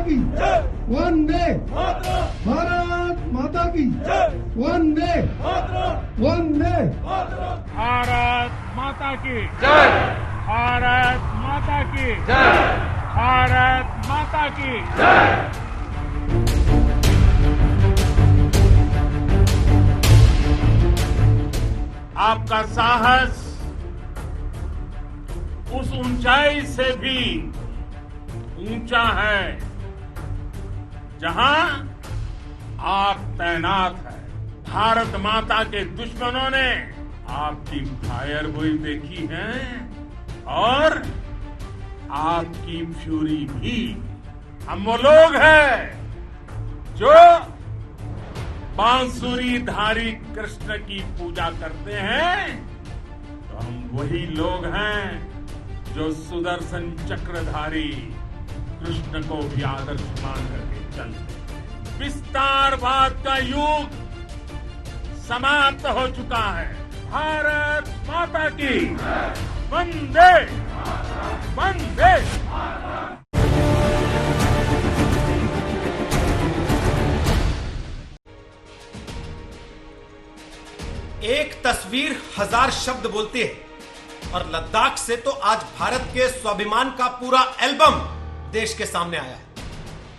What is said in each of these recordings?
की वंदे भारत माता की वंदे वंदे भारत माता की जय, भारत माता की जय, भारत माता की जय। आपका साहस उस ऊंचाई से भी ऊंचा है जहां आप तैनात हैं। भारत माता के दुश्मनों ने आपकी फायर गोई देखी है और आपकी फ्यूरी भी। हम वो लोग हैं जो बांसुरी धारी कृष्ण की पूजा करते हैं, तो हम वही लोग हैं जो सुदर्शन चक्रधारी कृष्ण को भी आदर्श मान करके चलते। विस्तारवाद का युग समाप्त हो चुका है। भारत माता की वंदे वंदे। एक तस्वीर हजार शब्द बोलती है और लद्दाख से तो आज भारत के स्वाभिमान का पूरा एल्बम देश के सामने आया है।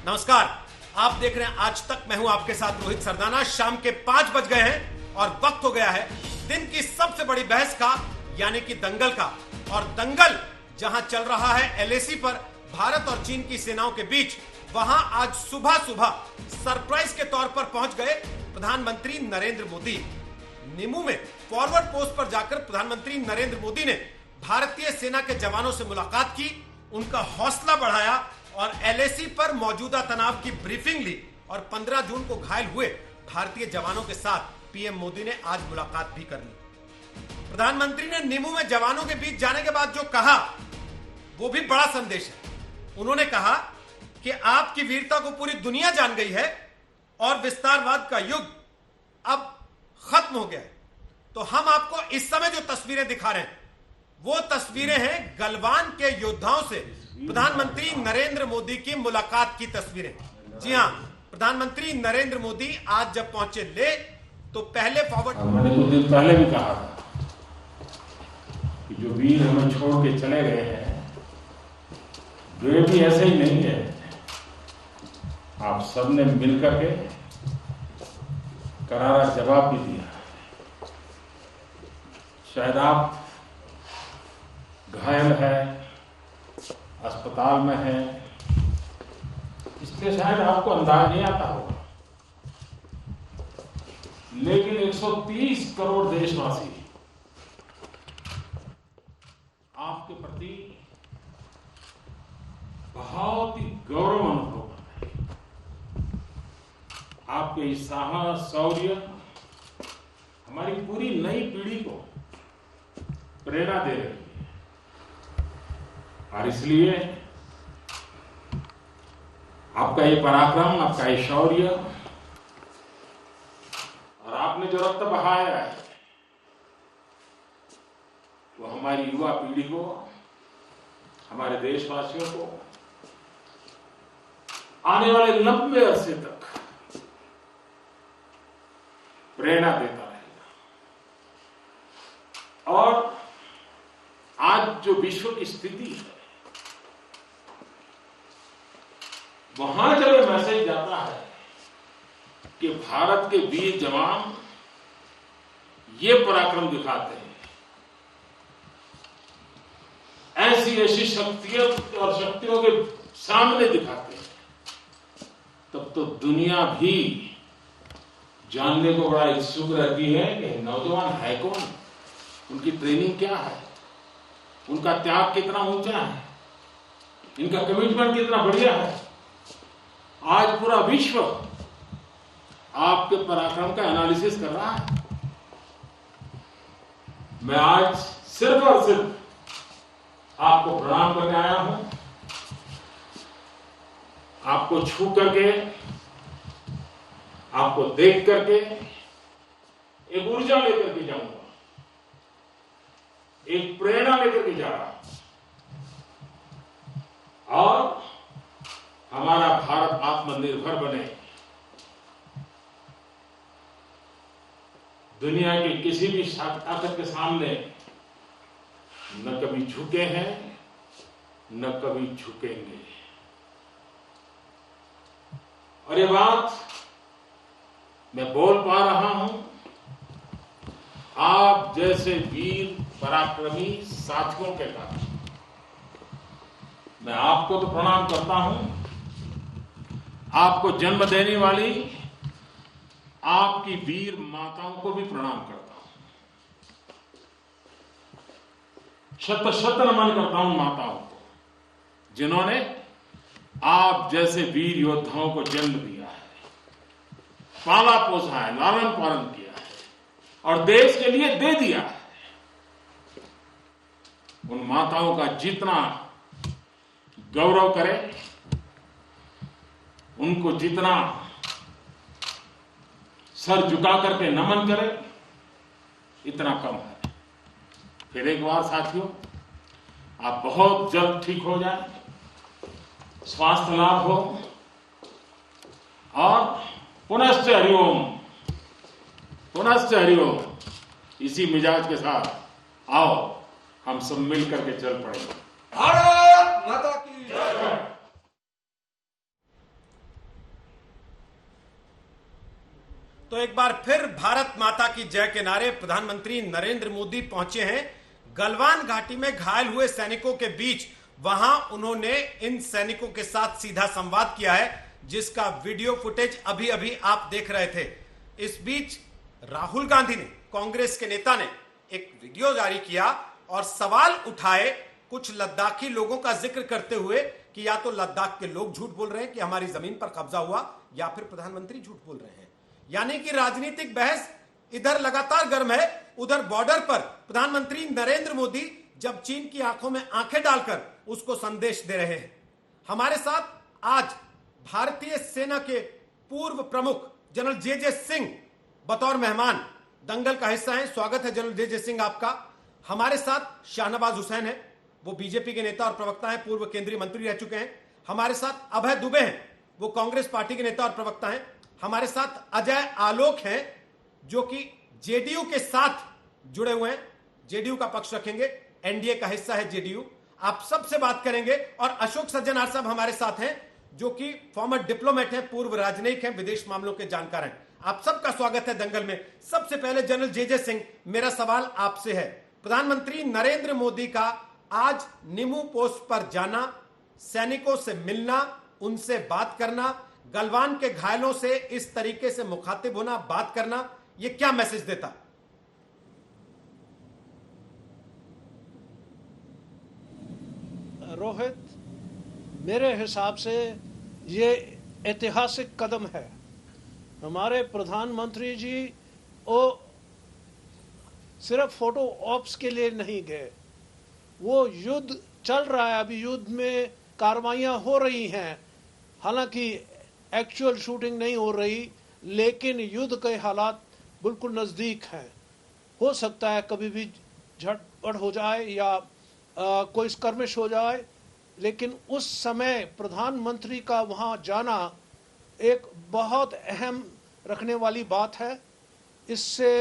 नमस्कार, आप देख रहे हैं आज तक। मैं हूं आपके साथ रोहित सरदाना। शाम के 5 बज गए हैं और वक्त हो गया है दिन की सबसे बड़ी बहस का, यानी कि दंगल का। और दंगल जहां चल रहा है एलएसी पर भारत और चीन की सेनाओं के बीच, वहां आज सुबह सुबह सरप्राइज के तौर पर पहुंच गए प्रधानमंत्री नरेंद्र मोदी। निमू में फॉरवर्ड पोस्ट पर जाकर प्रधानमंत्री नरेंद्र मोदी ने भारतीय सेना के जवानों से मुलाकात की, उनका हौसला बढ़ाया और एलएसी पर मौजूदा तनाव की ब्रीफिंग ली। और 15 जून को घायल हुए भारतीय जवानों के साथ पीएम मोदी ने आज मुलाकात भी कर ली। प्रधानमंत्री ने निमू में जवानों के बीच जाने के बाद जो कहा वो भी बड़ा संदेश है। उन्होंने कहा कि आपकी वीरता को पूरी दुनिया जान गई है और विस्तारवाद का युग अब खत्म हो गया है। तो हम आपको इस समय जो तस्वीरें दिखा रहे हैं वो तस्वीरें हैं गलवान के योद्धाओं से प्रधानमंत्री नरेंद्र मोदी की मुलाकात की तस्वीरें। जी हां, प्रधानमंत्री नरेंद्र मोदी आज जब पहुंचे ले तो पहले फॉरवर्ड। मैंने कुछ दिन पहले भी कहा था कि जो वीर हमें छोड़ के चले गए हैं वे भी ऐसे ही नहीं है। आप सबने मिलकर के करारा जवाब भी दिया। शायद आप घायल है, अस्पताल में है, इसलिए शायद आपको अंदाज नहीं आता होगा, लेकिन 130 करोड़ देशवासी आपके प्रति बहुत ही गौरव अनुभव करते हैं। आपके इस साहस, शौर्य हमारी पूरी नई पीढ़ी को प्रेरणा दे रही है और इसलिए आपका ये पराक्रम, आपका ये शौर्य और आपने जो रक्त बहाया है वो हमारी युवा पीढ़ी को, हमारे देशवासियों को आने वाले लंबे अरसे तक प्रेरणा देता रहेगा। और आज जो विश्व की स्थिति है वहां जब ये मैसेज जाता है कि भारत के वीर जवान ये पराक्रम दिखाते हैं, ऐसी शक्तियों और शक्तियों के सामने दिखाते हैं, तब तो दुनिया भी जानने को बड़ा इच्छुक रहती है कि नौजवान है कौन, उनकी ट्रेनिंग क्या है, उनका त्याग कितना ऊंचा है, इनका कमिटमेंट कितना बढ़िया है। आज पूरा विश्व आपके पराक्रम का एनालिसिस कर रहा है। मैं आज सिर्फ और सिर्फ आपको प्रणाम करने आया हूं, आपको छू करके, आपको देख करके एक ऊर्जा लेकर के जाऊंगा, एक प्रेरणा लेकर के जा रहा हूं और हमारा भारत आत्मनिर्भर बने, दुनिया की किसी भी ताकत के सामने न कभी झुके हैं न कभी झुकेंगे। और ये बात मैं बोल पा रहा हूं आप जैसे वीर पराक्रमी साथियों के कारण। मैं आपको तो प्रणाम करता हूं, आपको जन्म देने वाली आपकी वीर माताओं को भी प्रणाम करता हूं। शत शत नमन करता हूं माताओं को, जिन्होंने आप जैसे वीर योद्धाओं को जन्म दिया है, पाला पोसा है, लालन पालन किया है और देश के लिए दे दिया है। उन माताओं का जितना गौरव करें, उनको जितना सर झुका करके नमन करें, इतना कम है। फिर एक बार साथियों, आप बहुत जल्द ठीक हो जाए, स्वास्थ्य लाभ हो और पुनश्च हरिओम, पुनश्च हरिओम। इसी मिजाज के साथ आओ हम सब मिल करके चल पड़ेंगे। भारत माता की जय। तो एक बार फिर भारत माता की जय के नारे प्रधानमंत्री नरेंद्र मोदी पहुंचे हैं गलवान घाटी में घायल हुए सैनिकों के बीच। वहां उन्होंने इन सैनिकों के साथ सीधा संवाद किया है, जिसका वीडियो फुटेज अभी अभी आप देख रहे थे। इस बीच राहुल गांधी ने, कांग्रेस के नेता ने एक वीडियो जारी किया और सवाल उठाए कुछ लद्दाखी लोगों का जिक्र करते हुए कि या तो लद्दाख के लोग झूठ बोल रहे हैं कि हमारी जमीन पर कब्जा हुआ, या फिर प्रधानमंत्री झूठ बोल रहे हैं। यानी कि राजनीतिक बहस इधर लगातार गर्म है, उधर बॉर्डर पर प्रधानमंत्री नरेंद्र मोदी जब चीन की आंखों में आंखें डालकर उसको संदेश दे रहे हैं। हमारे साथ आज भारतीय सेना के पूर्व प्रमुख जनरल जे सिंह बतौर मेहमान दंगल का हिस्सा हैं। स्वागत है जनरल जे सिंह आपका। हमारे साथ शाहनवाज हुसैन है, वो बीजेपी के नेता और प्रवक्ता हैं, पूर्व केंद्रीय मंत्री रह चुके हैं। हमारे साथ अभय दुबे हैं, वो कांग्रेस पार्टी के नेता और प्रवक्ता हैं। हमारे साथ अजय आलोक हैं, जो कि जेडीयू के साथ जुड़े हुए हैं, जेडीयू का पक्ष रखेंगे, एनडीए का हिस्सा है जेडीयू। आप सबसे बात करेंगे। और अशोक सज्जनार साहब हमारे साथ हैं, जो कि फॉर्मर डिप्लोमेट हैं, पूर्व राजनयिक हैं, विदेश मामलों के जानकार हैं। आप सबका स्वागत है दंगल में। सबसे पहले जनरल जे सिंह, मेरा सवाल आपसे है, प्रधानमंत्री नरेंद्र मोदी का आज निमू पोस्ट पर जाना, सैनिकों से मिलना, उनसे बात करना, गलवान के घायलों से इस तरीके से मुखातिब होना, बात करना, यह क्या मैसेज देता? रोहित, मेरे हिसाब से ये ऐतिहासिक कदम है। हमारे प्रधानमंत्री जी वो सिर्फ फोटो ऑप्स के लिए नहीं गए, वो युद्ध चल रहा है, अभी युद्ध में कार्रवाइयां हो रही हैं। हालांकि एक्चुअल शूटिंग नहीं हो रही, लेकिन युद्ध के हालात बिल्कुल नज़दीक हैं। हो सकता है कभी भी झटपट हो जाए या कोई स्कर्मिश हो जाए, लेकिन उस समय प्रधानमंत्री का वहां जाना एक बहुत अहम रखने वाली बात है। इससे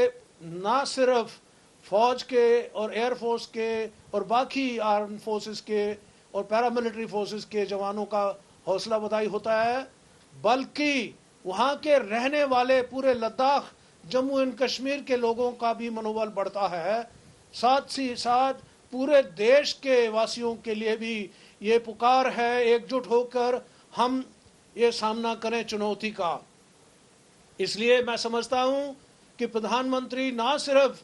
ना सिर्फ फौज के और एयरफोर्स के और बाकी आर्म फोर्सेस के और पैरामिलिट्री फोर्सेस के जवानों का हौसला बधाई होता है, बल्कि वहाँ के रहने वाले पूरे लद्दाख, जम्मू एंड कश्मीर के लोगों का भी मनोबल बढ़ता है। साथ ही साथ पूरे देश के वासियों के लिए भी ये पुकार है, एकजुट होकर हम ये सामना करें चुनौती का। इसलिए मैं समझता हूँ कि प्रधानमंत्री ना सिर्फ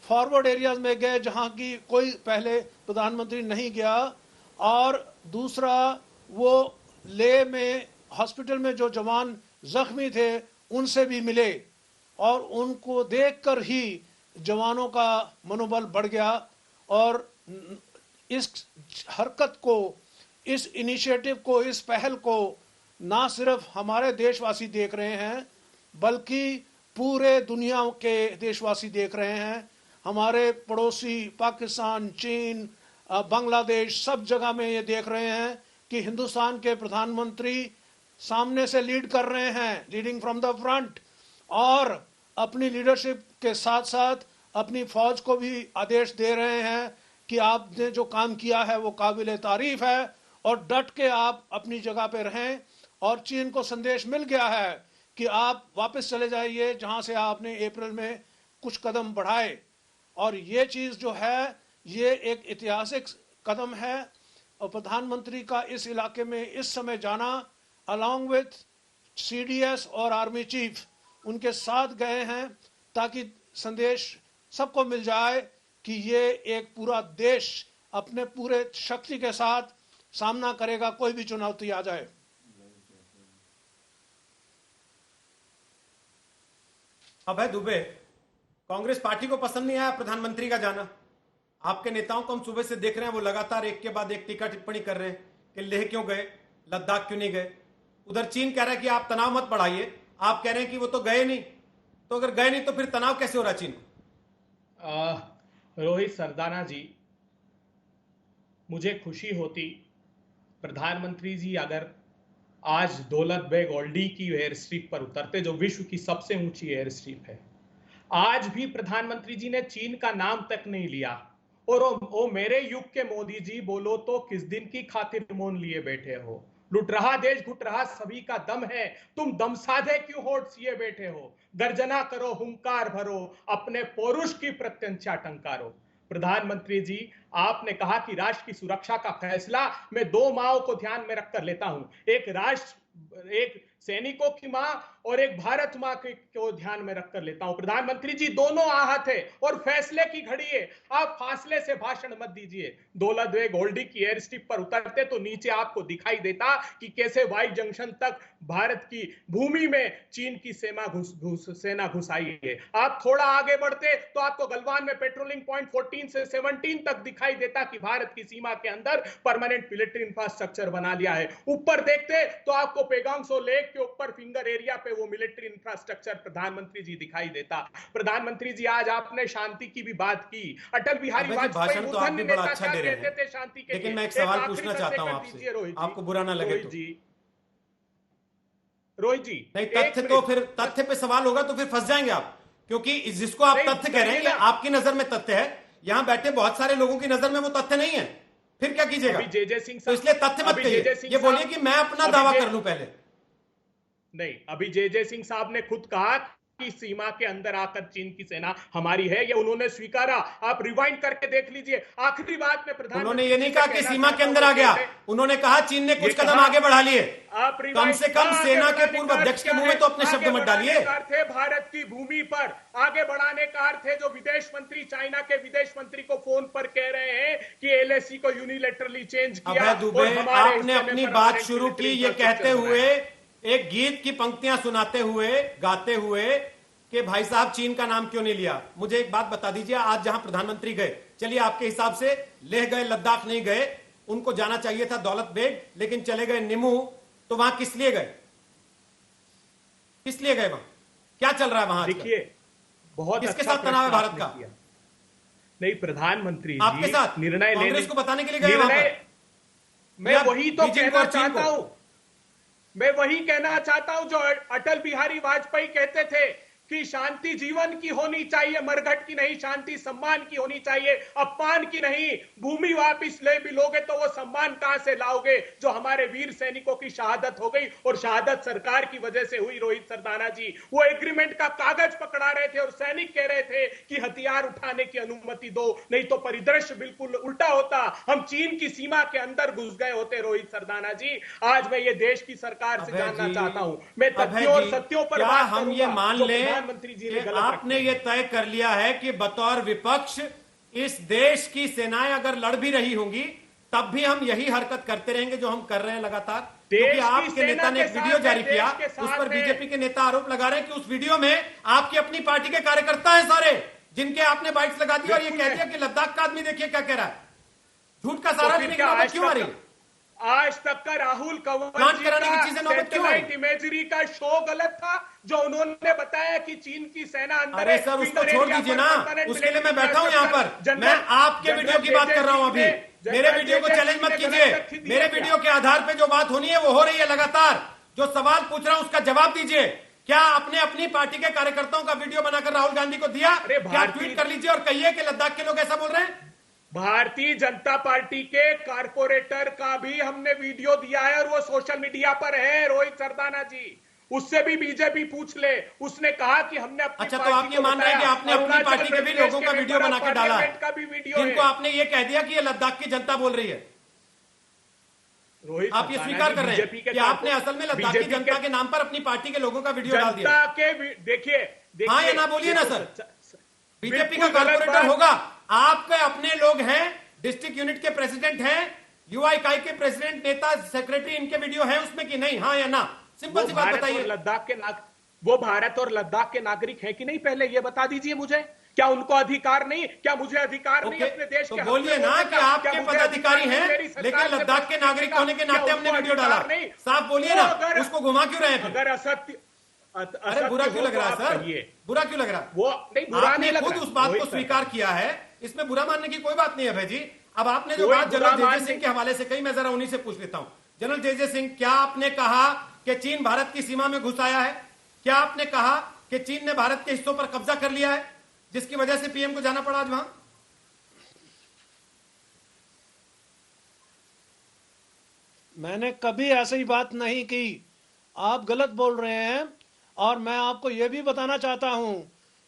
फॉरवर्ड एरियाज में गए जहाँ की कोई पहले प्रधानमंत्री नहीं गया, और दूसरा वो लेह में हॉस्पिटल में जो जवान जख्मी थे उनसे भी मिले, और उनको देखकर ही जवानों का मनोबल बढ़ गया। और इस हरकत को, इस इनिशिएटिव को, इस पहल को ना सिर्फ हमारे देशवासी देख रहे हैं, बल्कि पूरे दुनिया के देशवासी देख रहे हैं। हमारे पड़ोसी पाकिस्तान, चीन, बांग्लादेश, सब जगह में ये देख रहे हैं कि हिंदुस्तान के प्रधानमंत्री सामने से लीड कर रहे हैं, लीडिंग फ्रॉम द फ्रंट, और अपनी लीडरशिप के साथ साथ अपनी फौज को भी आदेश दे रहे हैं कि आपने जो काम किया है वो काबिल तारीफ है और डट के आप अपनी जगह पे रहें। और चीन को संदेश मिल गया है कि आप वापस चले जाइए जहां से आपने अप्रैल में कुछ कदम बढ़ाए। और ये चीज जो है ये एक ऐतिहासिक कदम है और प्रधानमंत्री का इस इलाके में इस समय जाना अलॉन्ग विथ सीडीएस और आर्मी चीफ उनके साथ गए हैं ताकि संदेश सबको मिल जाए कि ये एक पूरा देश अपने पूरे शक्ति के साथ सामना करेगा, कोई भी चुनौती आ जाए। अभय दुबे, कांग्रेस पार्टी को पसंद नहीं आया प्रधानमंत्री का जाना। आपके नेताओं को हम सुबह से देख रहे हैं, वो लगातार एक के बाद एक टीका टिप्पणी कर रहे हैं कि लेह क्यों गए, लद्दाख क्यों नहीं गए। उधर चीन कह रहा है कि आप तनाव मत बढ़ाइए, आप कह रहे हैं कि वो तो गए नहीं, तो अगर गए नहीं तो फिर तनाव कैसे हो रहा चीन को? रोहित सरदाना जी, मुझे खुशी होती प्रधानमंत्री जी अगर आज दौलत बेग ओल्डी की एयर स्ट्रिप पर उतरते, जो विश्व की सबसे ऊंची एयर स्ट्रिप है। आज भी प्रधानमंत्री जी ने चीन का नाम तक नहीं लिया। और ओ मेरे युग के मोदी जी, बोलो तो किस दिन की खातिर मौन लिए बैठे हो? लुट रहा देश घुट रहा सभी का दम है, तुम दम साधे क्यों होठ सिए बैठे हो? गर्जना करो, हुंकार भरो, अपने पौरुष की प्रत्यंचा टंकारो। प्रधानमंत्री जी, आपने कहा कि राष्ट्र की सुरक्षा का फैसला मैं दो माओं को ध्यान में रखकर लेता हूं, एक राष्ट्र, एक सैनिकों की मां और एक भारत मां को ध्यान में रखकर लेता हूं। प्रधानमंत्री जी, दोनों आहत है और फैसले की घड़ी है, आप फासले से भाषण मत दीजिए। दौलत बेग ओल्डी की एयर स्ट्रिप पर उतरते तो नीचे आपको दिखाई देता कि कैसे वाई जंक्शन तक भारत की भूमि में चीन की सेना घुस आई है। आप थोड़ा आगे बढ़ते तो आपको गलवान में पेट्रोलिंग पॉइंट 14 से 17 तक दिखाई देता कि भारत की सीमा के अंदर परमानेंट मिलिट्री इंफ्रास्ट्रक्चर बना लिया है। ऊपर देखते तो आपको पेगांग सो लेक के ऊपर फिंगर एरिया पे वो मिलिट्री इंफ्रास्ट्रक्चर प्रधानमंत्री जी दिखाई देता। प्रधानमंत्री जी, आज आपने शांति की भी बात की। अटल बिहारी वाजपेयी तो आप भी बड़ा अच्छा दे रहे हैं, शांति के, लेकिन मैं एक सवाल पूछना चाहता हूं आपसे, आपको बुरा ना लगे तो। रोहित जी, नहीं, तथ्य तो फिर तथ्य पे सवाल होगा तो फिर फंस जाएंगे आप, क्योंकि जिसको आप तथ्य कह रहे हैं ये आपकी नजर में तथ्य है, यहां बैठे बहुत सारे लोगों की नजर में वो तथ्य नहीं है, फिर क्या कीजिएगा? जे सिंह, तो इसलिए तथ्य मत कहिए, ये बोलिए कि मैं अपना दावा कर लूं पहले। नहीं, अभी जे सिंह साहब ने खुद कहा कि सीमा के अंदर आकर चीन की सेना हमारी है, ये उन्होंने स्वीकारा। आप रिवाइंड करके देख लीजिए। आखिरी बात में प्रधानमंत्री, उन्होंने ये नहीं कहा कि सीमा के अंदर आ गया, उन्होंने कहा चीन ने कुछ कदम आगे बढ़ा लिए। कम से कम सेना के पूर्व अध्यक्ष के मुंह में तो अपने शब्द मत डालिए। भारत की भूमि पर आगे बढ़ाने का अर्थ है जो विदेश मंत्री, चाइना के विदेश मंत्री को फोन पर कह रहे हैं कि एलएसी को यूनिलैटरली चेंज किया। अभय दुबे, आपने अपनी बात शुरू की ये कहते हुए, एक गीत की पंक्तियां सुनाते हुए, गाते हुए कि भाई साहब चीन का नाम क्यों नहीं लिया। मुझे एक बात बता दीजिए, आज जहां प्रधानमंत्री गए, चलिए आपके हिसाब से लेह गए, लद्दाख नहीं गए, उनको जाना चाहिए था दौलत बेग, लेकिन चले गए निमू, तो वहां किस लिए गए? किस लिए गए? वहां क्या चल रहा है? वहां देखिए, बहुत किसके साथ तनाव है भारत का? नहीं, प्रधानमंत्री आपके साथ निर्णय कांग्रेस को बताने के लिए गए वहां पर? मैं वही तो कहना चाहता हूं, मैं वही कहना चाहता हूं जो अटल बिहारी वाजपेयी कहते थे कि शांति जीवन की होनी चाहिए, मरघट की नहीं, शांति सम्मान की होनी चाहिए, अपमान की नहीं। भूमि वापिस ले भी लोगे तो वो सम्मान कहां से लाओगे जो हमारे वीर सैनिकों की शहादत हो गई, और शहादत सरकार की वजह से हुई। रोहित सरदाना जी, वो एग्रीमेंट का कागज पकड़ा रहे थे और सैनिक कह रहे थे कि हथियार उठाने की अनुमति दो, नहीं तो परिदृश्य बिल्कुल उल्टा होता, हम चीन की सीमा के अंदर घुस गए होते। रोहित सरदाना जी, आज मैं ये देश की सरकार से जानना चाहता हूं, मैं तथ्यों और सत्यों पर बात हम ये मान लें प्रधानमंत्री जी ने आपने ये तय कर लिया है कि बतौर विपक्ष इस देश की सेनाएं अगर लड़ भी रही होंगी तब भी हम यही हरकत करते रहेंगे जो हम कर रहे हैं लगातार, क्योंकि आपके नेता ने एक वीडियो जारी किया, उस पर बीजेपी के नेता आरोप लगा रहे हैं कि उस वीडियो में आपकी अपनी पार्टी के कार्यकर्ता हैं सारे, जिनके आपने बाइट्स लगा दी और ये कह दिया कि लद्दाख का आदमी देखिए क्या कह रहा है। झूठ का सारा क्यों आ रही? आज तक का राहुल कंवर सैटेलाइट इमेजरी का शो गलत था जो उन्होंने बताया कि चीन की सेना अंदर। अरे सर, उसको छोड़ दीजिए ना, उसके लिए मैं बैठा हूं यहाँ पर, मैं आपके वीडियो की बात कर रहा हूं। अभी मेरे वीडियो को चैलेंज मत कीजिए। मेरे वीडियो के आधार पे जो बात होनी है वो हो रही है लगातार। जो सवाल पूछ रहा हूं उसका जवाब दीजिए। क्या आपने अपनी पार्टी के कार्यकर्ताओं का वीडियो बनाकर राहुल गांधी को दिया? क्या ट्वीट कर लीजिए और कहिए कि लद्दाख के लोग ऐसा बोल रहे हैं। भारतीय जनता पार्टी के कारपोरेटर का भी हमने वीडियो दिया है और वो सोशल मीडिया पर है, रोहित सरदाना जी। उससे भी बीजेपी पूछ ले, उसने कहा कि हमने अपनी अच्छा, तो आप ये मान रहे हैं कि आपने अपनी पार्टी के भी लोगों का वीडियो बना के डाला है, जिनको आपने ये कह दिया कि ये लद्दाख की जनता बोल रही है। रोहित, आप ये स्वीकार कर रहे हैं कि आपने असल में लद्दाख की जनता के नाम पर अपनी पार्टी के लोगों का वीडियो डाल दिया। देखिए, हाँ या ना बोलिए ना सर। बीजेपी का कॉर्पोरेटर होगा, आपके अपने लोग हैं, डिस्ट्रिक्ट यूनिट के प्रेसिडेंट हैं, युवा इकाई के प्रेसिडेंट, नेता, सेक्रेटरी, इनके वीडियो है उसमें कि नहीं? हाँ या ना, सिंपल सी बात बताइए। लद्दाख के वो भारत और लद्दाख के नागरिक हैं कि नहीं, पहले ये बता दीजिए मुझे। क्या उनको अधिकार नहीं? क्या मुझे अधिकार नहीं अपने देश के? तो बोलिए ना कि आपके पदाधिकारी हैं, लेकिन लद्दाख के नागरिक होने के नाते हमने वीडियो डाला। साफ बोलिए ना, उसको घुमा क्यों रहे हैं? अगर असत्य, अरे बुरा क्यों लग रहा है सर? बुरा क्यों लग रहा है? वो नहीं, बुरा आपने नहीं लग खुद रहा। उस बात को स्वीकार किया है, इसमें बुरा मानने की कोई बात नहीं है भाई जी। अब आपने जो बात जनरल जे.जे. सिंह के हवाले से कही, मैं जरा उन्हीं से पूछ लेता हूं। General JJ. सिंह, क्या आपने कहा कि चीन भारत की सीमा में घुस आया है? क्या आपने कहा कि चीन ने भारत के हिस्सों पर कब्जा कर लिया है, जिसकी वजह से पीएम को जाना पड़ा आज वहां? मैंने कभी ऐसी बात नहीं की। आप गलत बोल रहे हैं। और मैं आपको यह भी बताना चाहता हूं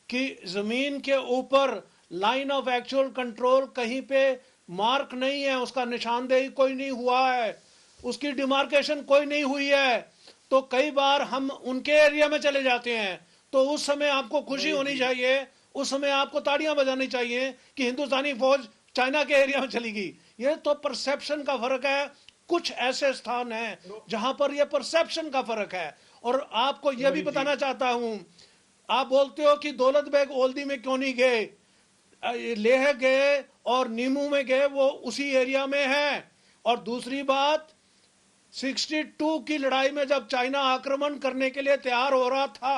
कि जमीन के ऊपर लाइन ऑफ एक्चुअल कंट्रोल कहीं पे मार्क नहीं है, उसका निशानदेही कोई नहीं हुआ है, उसकी डिमार्केशन कोई नहीं हुई है। तो कई बार हम उनके एरिया में चले जाते हैं, तो उस समय आपको खुशी होनी चाहिए, उस समय आपको ताड़ियां बजानी चाहिए कि हिंदुस्तानी फौज चाइना के एरिया में चली गई। ये तो परसेप्शन का फर्क है। कुछ ऐसे स्थान हैं जहां पर यह परसेप्शन का फर्क है। और आपको यह भी बताना चाहता हूं, आप बोलते हो कि दौलत बेग ओल्दी में क्यों नहीं गए, लेह गए और नीमू में गए, वो उसी एरिया में है। और दूसरी बात, 62 की लड़ाई में जब चाइना आक्रमण करने के लिए तैयार हो रहा था,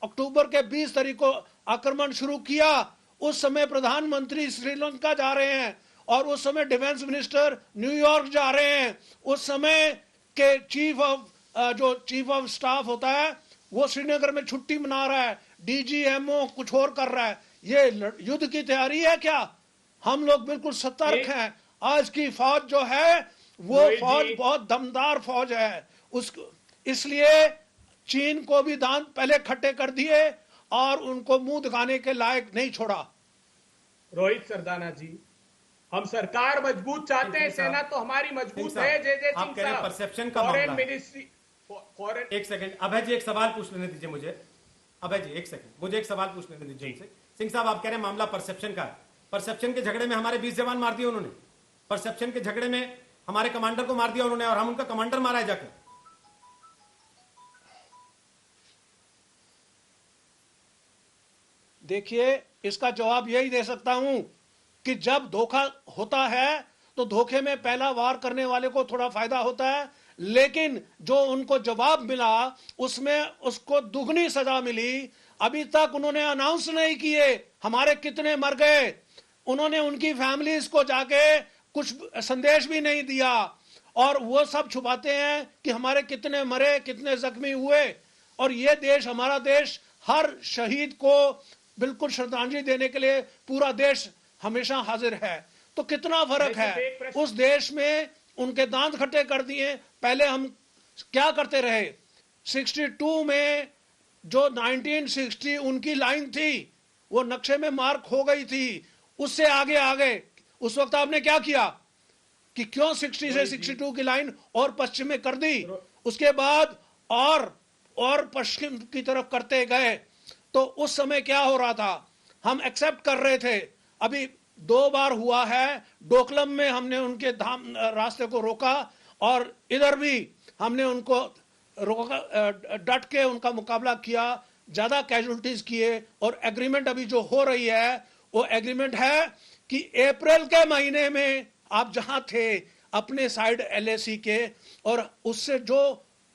अक्टूबर के 20 तारीख को आक्रमण शुरू किया, उस समय प्रधानमंत्री श्रीलंका जा रहे हैं और उस समय डिफेंस मिनिस्टर न्यूयॉर्क जा रहे हैं। उस समय के चीफ ऑफ स्टाफ होता है वो श्रीनगर में छुट्टी मना रहा है, डीजीएमओ कुछ और कर रहा है। ये युद्ध की तैयारी है क्या? हम लोग बिल्कुल सतर्क हैं। आज की फौज जो है वो फौज बहुत दमदार फौज है। इसलिए चीन को भी दांत पहले खट्टे कर दिए और उनको मुंह दिखाने के लायक नहीं छोड़ा। रोहित सरदाना जी, हम सरकार मजबूत चाहते हैं, सेना तो हमारी मजबूत है। जे.जे. आप कह रहे हैं परसेप्शन का मामला है। मिनिस्ट्री, एक सेकंड अभय जी, एक सवाल पूछ लेने दीजिए मुझे। अभय जी एक सेकंड, मुझे एक सवाल पूछ लेने दीजिए इनसे। सिंह साहब, आप कह रहे हैं मामला परसेप्शन का है। परसेप्शन के झगड़े में हमारे 20 जवान मार दिए उन्होंने। परसेप्शन के झगड़े में हमारे कमांडर को मार दिया उन्होंने और हम उनका कमांडर मारा है जाकर। देखिए, इसका जवाब यही दे सकता हूं कि जब धोखा होता है तो धोखे में पहला वार करने वाले को थोड़ा फायदा होता है, लेकिन जो उनको जवाब मिला उसमें उसको दुगनी सजा मिली। अभी तक उन्होंने अनाउंस नहीं किए हमारे कितने मर गए, उन्होंने उनकी फैमिलीज को जाके कुछ संदेश भी नहीं दिया, और वो सब छुपाते हैं कि हमारे कितने मरे, कितने जख्मी हुए। और ये देश, हमारा देश, हर शहीद को बिल्कुल श्रद्धांजलि देने के लिए पूरा देश हमेशा हाजिर है। तो कितना फर्क है उस देश में। उनके दांत खट्टे कर दिए। पहले हम क्या करते रहे, 62 में जो 1960 उनकी लाइन थी वो नक्शे में मार्क हो गई थी, उससे आगे आगे उस वक्त आपने क्या किया कि क्यों 60 से 62 की लाइन और पश्चिम में कर दी, उसके बाद और पश्चिम की तरफ करते गए। तो उस समय क्या हो रहा था, हम एक्सेप्ट कर रहे थे। अभी 2 बार हुआ है, डोकलम में हमने उनके रास्ते को रोका और इधर भी हमने उनको रोका, डट के उनका मुकाबला किया, ज्यादा कैजुअलिटीज किए। और एग्रीमेंट अभी जो हो रही है वो एग्रीमेंट है कि अप्रैल के महीने में आप जहां थे अपने साइड LAC के, और उससे जो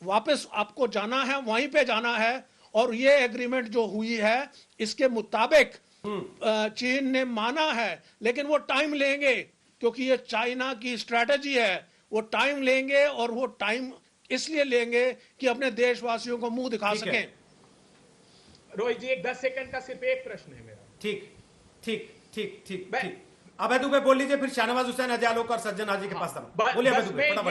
वापस आपको जाना है वहीं पे जाना है। और ये एग्रीमेंट जो हुई है इसके मुताबिक चीन ने माना है, लेकिन वो टाइम लेंगे। क्योंकि ये चाइना की स्ट्रैटेजी है। वो टाइम लेंगे और वो टाइम इसलिए लेंगे कि अपने देशवासियों को मुंह दिखा ठीक है। सकें। रोहित जी, एक 10 सेकंड का सिर्फ एक प्रश्न है मेरा। ठीक ठीक ठीक ठीक मैं- ठीक। अभय दुबे बोल लीजिए, फिर शाहनवाज हुसैन, अजय आलोक और सज्जन हाजी के पास बोलिए। अभय बस दुबे फटाफट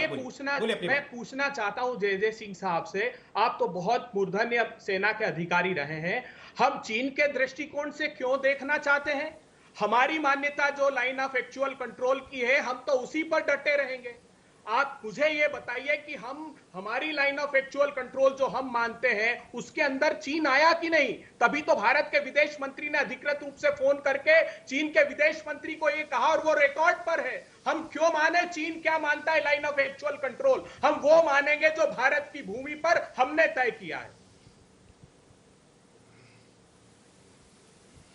बोलिए अपनी मैं बात। पूछना चाहता हूं जय सिंह साहब से, आप तो बहुत मूर्धन्य सेना के अधिकारी रहे हैं, हम चीन के दृष्टिकोण से क्यों देखना चाहते हैं? हमारी मान्यता जो लाइन ऑफ एक्चुअल कंट्रोल की है, हम तो उसी पर डटे रहेंगे। आप मुझे ये बताइए कि हमारी लाइन ऑफ एक्चुअल कंट्रोल जो हम मानते हैं उसके अंदर चीन आया कि नहीं? तभी तो भारत के विदेश मंत्री ने अधिकृत रूप से फोन करके चीन के विदेश मंत्री को ये कहा, और वो रिकॉर्ड पर है। हम क्यों माने चीन क्या मानता है लाइन ऑफ एक्चुअल कंट्रोल? हम वो मानेंगे जो भारत की भूमि पर हमने तय किया है।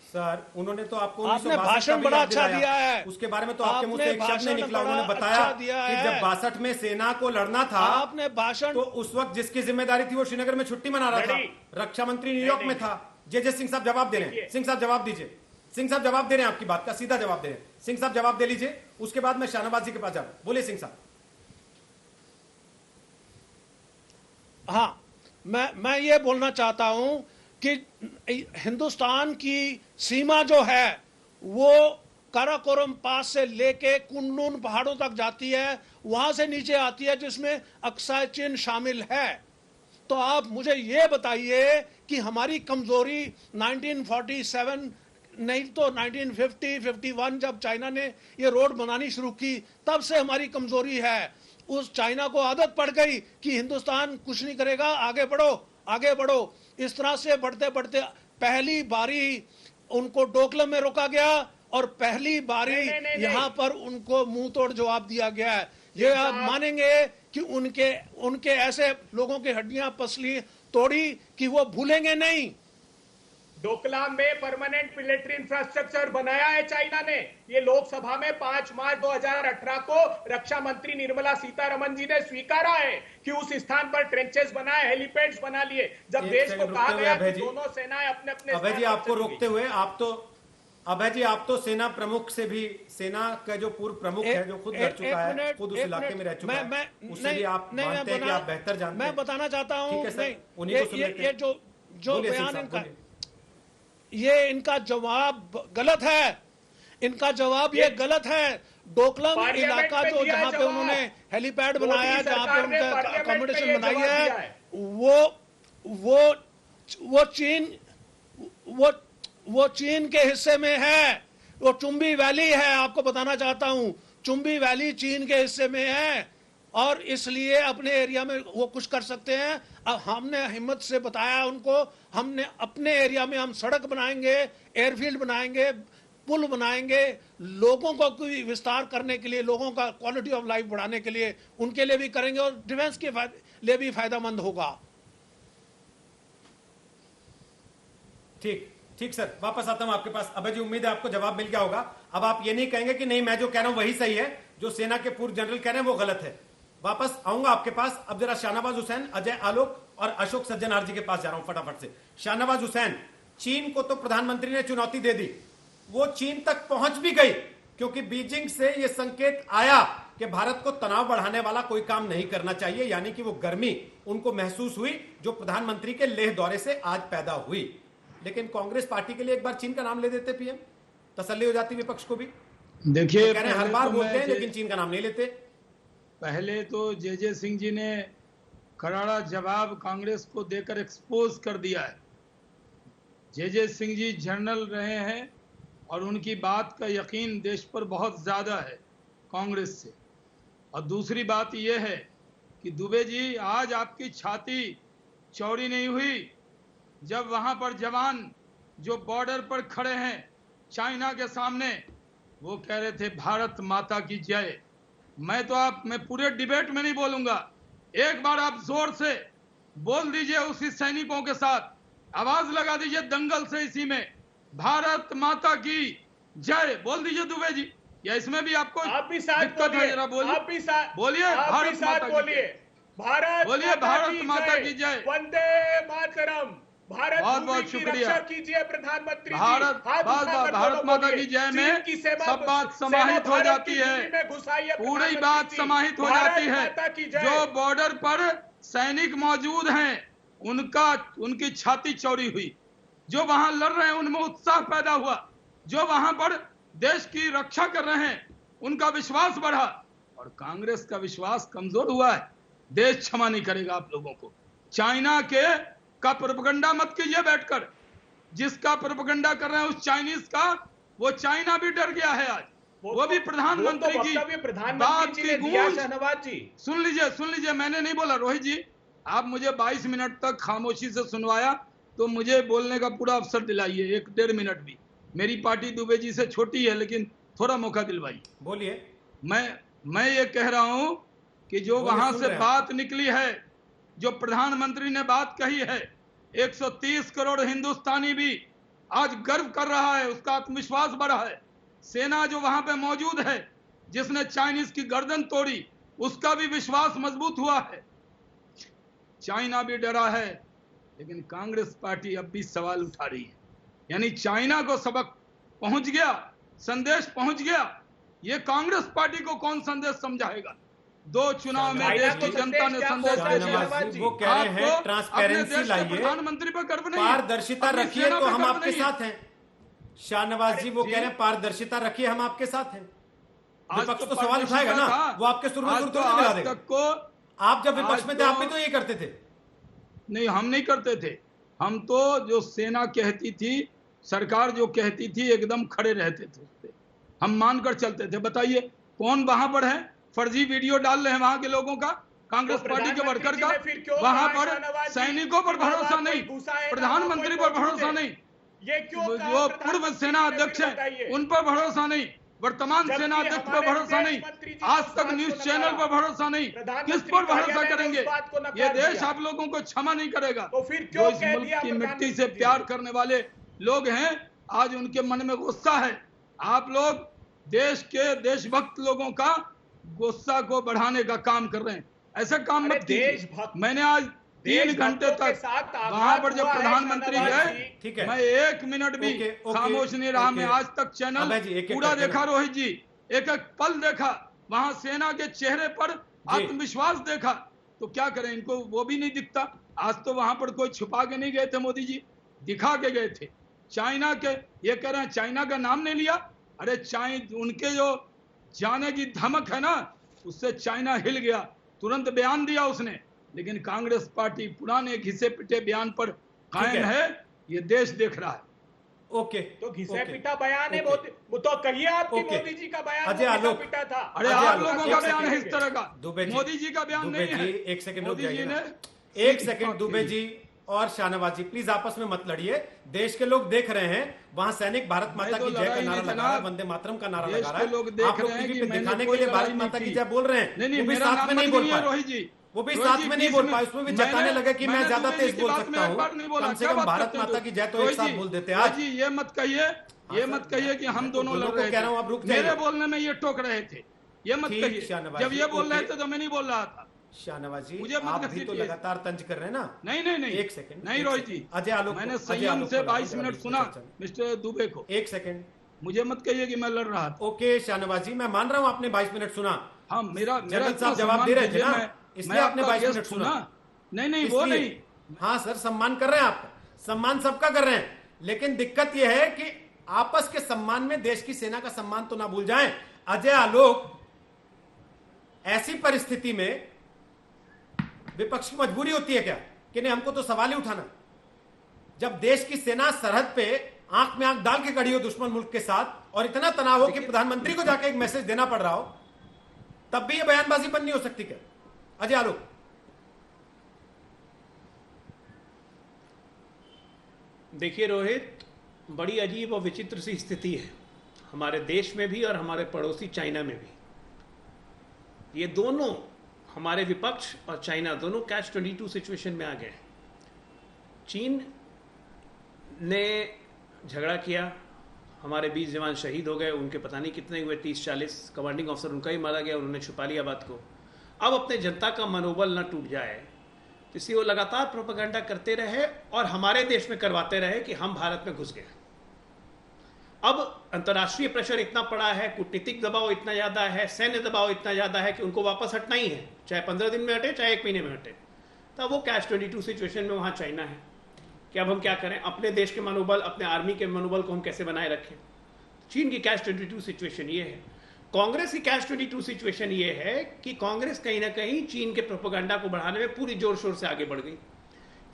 सर, उन्होंने तो आपको आपने भाषण बड़ा अच्छा दिया है, उसके बारे में तो आपके मुंह से एक शब्द नहीं निकला। उन्होंने बड़ा बताया अच्छा दिया कि है। जब 62 में सेना को लड़ना था, आपने भाषण तो उस वक्त जिसकी जिम्मेदारी थी वो श्रीनगर में छुट्टी मना रहा था, नहीं। रक्षा मंत्री न्यूयॉर्क में था। जे सिंह साहब जवाब दे रहे हैं। सिंह साहब जवाब दीजिए। सिंह साहब जवाब दे रहे हैं, आपकी बात का सीधा जवाब दे रहे हैं। सिंह साहब जवाब दे लीजिए, उसके बाद मैं शाहनवाज जी के पास जाऊं। बोलिए सिंह साहब। हाँ, मैं ये बोलना चाहता हूं कि हिंदुस्तान की सीमा जो है वो काराकोरम पास से लेके कुनलुन पहाड़ों तक जाती है, वहां से नीचे आती है, जिसमें अक्साई चीन शामिल है। तो आप मुझे ये बताइए कि हमारी कमजोरी 1947 नहीं तो 1950-51 जब चाइना ने ये रोड बनानी शुरू की, तब से हमारी कमजोरी है। उस चाइना को आदत पड़ गई कि हिंदुस्तान कुछ नहीं करेगा, आगे बढ़ो आगे बढ़ो। इस तरह से बढ़ते बढ़ते पहली बारी उनको डोकलम में रोका गया और पहली बारी यहाँ पर उनको मुंह तोड़ जवाब दिया गया है। ये आप मानेंगे कि उनके ऐसे लोगों की हड्डियां पसली तोड़ी कि वो भूलेंगे नहीं। डोकलाम में परमानेंट मिलिट्री इंफ्रास्ट्रक्चर बनाया है चाइना ने। ये लोकसभा में 5 मार्च 2018 को रक्षा मंत्री निर्मला सीतारमण जी ने स्वीकारा है कि उस स्थान पर ट्रेंचेस बनाए, हेलीपैड्स बना लिए। जब देश को कहा गया कि दोनों सेनाएं अपने अपने अभय जी, आपको रोकते हुए, अभय जी आप तो सेना प्रमुख से भी, सेना का जो पूर्व प्रमुख है जो खुद रह चुका है, खुद उस इलाके में रह चुका है, उससे भी आप मानते हैं कि आप बेहतर जानते हैं। मैं बताना चाहता हूं, ये जो बयान इनका, ये इनका जवाब गलत है। इनका जवाब ये गलत है। डोकलम इलाका जो जहां पे उन्होंने हेलीपैड बनाया है, जहां पे उनका अकोमोडेशन बनाई है, वो चीन के हिस्से में है। वो चुंबी वैली है, आपको बताना चाहता हूं, चुंबी वैली चीन के हिस्से में है और इसलिए अपने एरिया में वो कुछ कर सकते हैं। अब हमने हिम्मत से बताया उनको, हमने अपने एरिया में हम सड़क बनाएंगे, एयरफील्ड बनाएंगे, पुल बनाएंगे, लोगों को कोई विस्तार करने के लिए, लोगों का क्वालिटी ऑफ लाइफ बढ़ाने के लिए, उनके लिए भी करेंगे और डिफेंस के लिए भी फायदेमंद होगा। ठीक ठीक सर, वापस आता हूं आपके पास। अभय जी, उम्मीद है आपको जवाब मिल गया होगा। अब आप ये नहीं कहेंगे कि नहीं मैं जो कह रहा हूं वही सही है, जो सेना के पूर्व जनरल कह रहे हैं वो गलत है। वापस आऊंगा आपके पास। अब जरा शाहनवाज हुसैन, अजय आलोक और अशोक सज्जनार जी के पास जा रहा हूं फटाफट से। शाहनवाज हुसैन, चीन को तो प्रधानमंत्री ने चुनौती दे दी, वो चीन तक पहुंच भी गई, क्योंकि बीजिंग से यह संकेत आया कि भारत को तनाव बढ़ाने वाला कोई काम नहीं करना चाहिए, यानी कि वो गर्मी उनको महसूस हुई जो प्रधानमंत्री के लेह दौरे से आज पैदा हुई। लेकिन कांग्रेस पार्टी के लिए एक बार चीन का नाम ले देते पीएम, तसल्ली हो जाती विपक्ष को भी। देखिए, कह रहे हैं हर बार बोलते हैं लेकिन चीन का नाम नहीं लेते। पहले तो जे सिंह जी ने करारा जवाब कांग्रेस को देकर एक्सपोज कर दिया है। जे सिंह जी जनरल रहे हैं और उनकी बात का यकीन देश पर बहुत ज्यादा है कांग्रेस से। और दूसरी बात यह है कि दुबे जी, आज आपकी छाती चौड़ी नहीं हुई जब वहां पर जवान जो बॉर्डर पर खड़े हैं चाइना के सामने, वो कह रहे थे भारत माता की जय। मैं पूरे डिबेट में नहीं बोलूंगा, एक बार आप जोर से बोल दीजिए उसी सैनिकों के साथ, आवाज लगा दीजिए दंगल से इसी में, भारत माता की जय बोल दीजिए दुबे जी। या इसमें भी आपको आप भी साथ दिक्कत है? जरा बोलिए, आप भी साथ बोलिए भारत माता की जय, भारत बोलिए भारत माता की जय, वंदे मातरम। भारत बहुत भूमि बहुत की शुक्रिया। रक्षा कीजिए प्रधानमंत्री जी। भारत हाथ उठाकर भारत दोनों माता बोलिए। की जय चीन में की सेना सब बात सेना समाहित हो भारत जाती की है, भूमि में घुसाई है पूरी प्रधानमंत्री बात जी। समाहित हो भारत जाती है। माता की जय। जो बॉर्डर पर सैनिक मौजूद हैं उनकी छाती चौड़ी हुई, जो वहां लड़ रहे हैं उनमें उत्साह पैदा हुआ, जो वहां पर देश की रक्षा कर रहे हैं उनका विश्वास बढ़ा, और कांग्रेस का विश्वास कमजोर हुआ है। देश क्षमा नहीं करेगा आप लोगों को। चाइना का प्रोपगंडा मत कीजिए बैठकर, जिसका प्रोपगंडा कर रहे हैं उस चाइनीज का, वो चाइना भी डर गया है आज। वो भी प्रधानमंत्री की बात की गूंज। शहनवाज जी सुन लीजिए, मैंने नहीं बोला रोहित जी, आप मुझे 22 मिनट तक खामोशी से सुनवाया, तो मुझे बोलने का पूरा अवसर दिलाइए, 1-1.5 मिनट भी। मेरी पार्टी दुबे जी से छोटी है, लेकिन थोड़ा मौका दिलवाइए। बोलिए। मैं ये कह रहा हूं कि जो वहां से बात निकली है, जो प्रधानमंत्री ने बात कही है, 130 करोड़ हिंदुस्तानी भी आज गर्व कर रहा है, उसका आत्मविश्वास बढ़ा है। सेना जो वहां पे मौजूद है, जिसने चाइनीज की गर्दन तोड़ी, उसका भी विश्वास मजबूत हुआ है। चाइना भी डरा है, लेकिन कांग्रेस पार्टी अब भी सवाल उठा रही है। यानी चाइना को सबक पहुंच गया, संदेश पहुंच गया। ये कांग्रेस पार्टी को कौन संदेश समझाएगा? 2 चुनाव में देश की जनता ने संदेश शाहनवाज वो कह रहे हैं ट्रांसपेरेंसी लाइए, प्रधानमंत्री पर गर्व नहीं, पारदर्शिता रखिए, तो हम आपके साथ हैं। शाहनवाज जी वो कह रहे हैं पारदर्शिता रखिए, हम आपके साथ हैं। विपक्ष तो सवाल उठाएगा ना, वो आपके सुर में सुर तो मिला देगा। आप जब विपक्ष में थे आप भी तो ये करते थे। नहीं, हम नहीं करते थे। हम तो जो सेना कहती थी, सरकार जो कहती थी, एकदम खड़े रहते थे उस पे, हम मानकर चलते थे। बताइए कौन वहां पर है? फर्जी वीडियो डाल रहे हैं वहां के लोगों का, कांग्रेस पार्टी के वर्कर का। वहां पर सैनिकों पर भरोसा नहीं, प्रधानमंत्री पर भरोसा नहीं, वो पूर्व सेना अध्यक्ष है उन पर भरोसा नहीं, वर्तमान सेना अध्यक्ष पर भरोसा नहीं, आज तक न्यूज चैनल पर भरोसा नहीं, किस पर भरोसा करेंगे? ये देश आप लोगों को क्षमा नहीं करेगा। जो इस मुल्क की मिट्टी से प्यार करने वाले लोग हैं, आज उनके मन में गुस्सा है। आप लोग देश के देशभक्त लोगों का गुस्सा को बढ़ाने का काम कर रहे हैं। ऐसा काम मत कीजिए। मैंने आज 3 घंटे तक वहां पर जब प्रधानमंत्री गए, मैं 1 मिनट भी खामोश नहीं रहा। मैं आज तक चैनल पूरा देखा रोहित जी, एक एक पल देखा, वहां सेना के चेहरे पर आत्मविश्वास देखा। तो क्या करें, इनको वो भी नहीं दिखता। आज तो वहां पर कोई छुपा के नहीं गए थे मोदी जी, दिखा के गए थे। चाइना के ये कह रहे हैं चाइना का नाम नहीं लिया। अरे उनके जो जाने की धमक है ना, उससे चाइना हिल गया, तुरंत बयान दिया उसने। लेकिन कांग्रेस पार्टी पुराने घिसे पिटे बयान पर कायम है, ये देश देख रहा है। ओके, तो घिसे पिटा बयान है, वो तो कहिए आपकी मोदी जी का बयान घिसा पिटा था। अरे आप लोगों का बयान है इस तरह का, मोदी जी का बयान नहीं है। एक सेकंड दुबे जी और शाहनवाज जी प्लीज आपस में मत लड़िए। देश के लोग देख रहे हैं, वहां सैनिक भारत माता की जय का नारा लगा रहा है, वंदे मातरम का नारा लगा रहा है। आप लोग टीवी पे दिखाने के लिए भारत माता की जय बोल रहे हैं, वो भी साथ में नहीं बोल पाए, वो भी साथ में नहीं बोल पाए। उसमें भी जताने लगे कि मैं ज्यादा तेज बोल सकता हूँ, कम से कम भारत माता की जय तो एक साथ बोल देते। आज ये मत कहिए कि हम दोनों लड़ रहे थे, मेरे बोलने में ये टोक रहे थे, ये मत कहिए। जब ये बोल रहे थे तो मैं नहीं बोल रहा था। शाहनवाज जी आप भी तो लगातार तंज कर रहे हैं ना। नहीं, एक सेकंड नहीं रोहित जी, अजय आलोक, मैंने संयम से 22 मिनट सुना मिस्टर दुबे को। एक सेकंड, मुझे मत कहिए कि मैं लड़ रहा था। ओके शाहनवाज जी, मैं मान रहा हूं आपने 22 मिनट सुना। हाँ, मेरा साहब जवाब दे रहे थे ना, इसलिए आपने 22 मिनट सुना। नहीं वो नहीं। हाँ सर, सम्मान कर रहे हैं आपका, सम्मान सबका कर रहे हैं, लेकिन दिक्कत यह है कि आपस के सम्मान में देश की सेना का सम्मान तो ना भूल जाएं। अजय आलोक, ऐसी परिस्थिति में विपक्ष की मजबूरी होती है क्या कि नहीं हमको तो सवाल ही उठाना? जब देश की सेना सरहद पे आंख में आंख डाल के खड़ी हो दुश्मन मुल्क के साथ, और इतना तनाव हो कि प्रधानमंत्री को जाके एक मैसेज देना पड़ रहा हो, तब भी ये बयानबाजी बंद नहीं हो सकती क्या? अजय आलोक, देखिए रोहित, बड़ी अजीब और विचित्र सी स्थिति है हमारे देश में भी और हमारे पड़ोसी चाइना में भी। ये दोनों, हमारे विपक्ष और चाइना, दोनों कैच 22 सिचुएशन में आ गए। चीन ने झगड़ा किया, हमारे 20 जवान शहीद हो गए, उनके पता नहीं कितने हुए, 30-40, कमांडिंग ऑफिसर उनका ही मारा गया, उन्होंने छुपा लिया बात को। अब अपने जनता का मनोबल न टूट जाए, इसलिए वो लगातार प्रोपेगेंडा करते रहे और हमारे देश में करवाते रहे कि हम भारत में घुस गए। अब अंतर्राष्ट्रीय प्रेशर इतना पड़ा है, कूटनीतिक दबाव इतना ज्यादा है, सैन्य दबाव इतना ज्यादा है कि उनको वापस हटना ही है, चाहे 15 दिन में हटे चाहे 1 महीने में हटे। तब वो कैच 22 सिचुएशन में वहां चाइना है कि अब हम क्या करें, अपने देश के मनोबल, अपने आर्मी के मनोबल को हम कैसे बनाए रखें। चीन की कैच 22 सिचुएशन ये है। कांग्रेस की कैच 22 सिचुएशन ये है कि कांग्रेस कहीं ना कहीं चीन के प्रोपेगेंडा को बढ़ाने में पूरी जोर शोर से आगे बढ़ गई।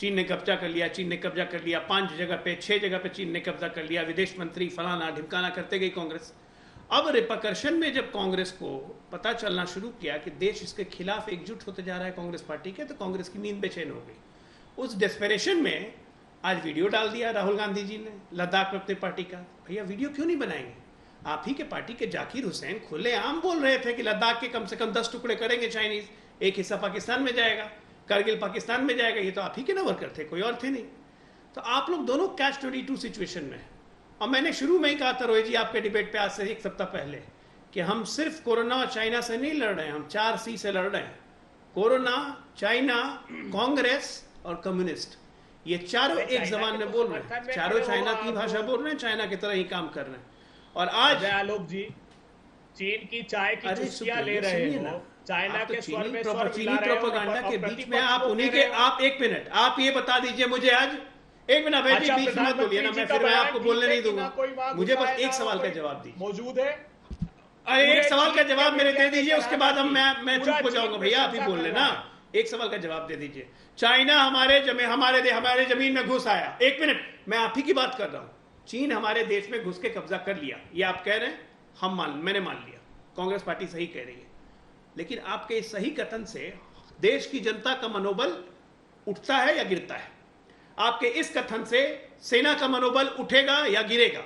चीन ने कब्जा कर लिया, चीन ने कब्जा कर लिया, 5 जगह पे 6 जगह पे चीन ने कब्जा कर लिया, विदेश मंत्री फलाना ढिमकाना करते गई कांग्रेस। अब रिपरकशन में जब कांग्रेस को पता चलना शुरू किया कि देश इसके खिलाफ एकजुट होते जा रहा है कांग्रेस पार्टी के, तो कांग्रेस की नींद बेचैन हो गई। उस डेस्परेशन में आज वीडियो डाल दिया राहुल गांधी जी ने लद्दाख में अपनी पार्टी का। भैया वीडियो क्यों नहीं बनाएंगे? आप ही के पार्टी के जाकिर हुसैन खुलेआम बोल रहे थे कि लद्दाख के कम से कम 10 टुकड़े करेंगे चाइनीज, एक हिस्सा पाकिस्तान में जाएगा, करगिल पाकिस्तान में जाएगा। ये तो आप ही के नवर करते, कोई और थे नहीं। तो आप लोग दोनों कैच 22 सिचुएशन में। और मैंने शुरू में ही कहा था रोहित जी आपके डिबेट पे आज से 1 सप्ताह पहले कि हम सिर्फ कोरोना और चाइना से नहीं लड़ रहे हैं, हम 4C से लड़ रहे हैं। कोरोना, चाइना, कांग्रेस और कम्युनिस्ट, ये चारों एक जबान में बोल रहे हैं, चारों चाइना की भाषा बोल रहे हैं, चाइना की तरह ही काम कर रहे हैं। और आज आलोक जी चीन की चाय की चुस्कियां ले रहे हो, चाइना के स्वर में स्वर चीनी प्रोपेगेंडा के बीच में आप उन्हीं के, आप 1 मिनट आप ये बता दीजिए मुझे आज, 1 मिनट बेटी बीच में बोलिए ना, मैं फिर मैं आपको बोलने नहीं दूंगा। मुझे बस एक सवाल का जवाब दीजिए। मौजूद है, अरे एक सवाल का जवाब मेरे दे दीजिए, उसके बाद हम मैं चुप हो जाऊंगा। भैया आप ही बोल लेना, एक सवाल का जवाब दे दीजिए। चाइना हमारे जमीन में घुस आया, 1 मिनट मैं आप ही की बात कर रहा हूं। चीन हमारे देश में घुस के कब्जा कर लिया, ये आप कह रहे हैं, मैंने मान लिया, कांग्रेस पार्टी सही कह रही है। लेकिन आपके इस सही कथन से देश की जनता का मनोबल उठता है या गिरता है? आपके इस कथन से सेना का मनोबल उठेगा या गिरेगा?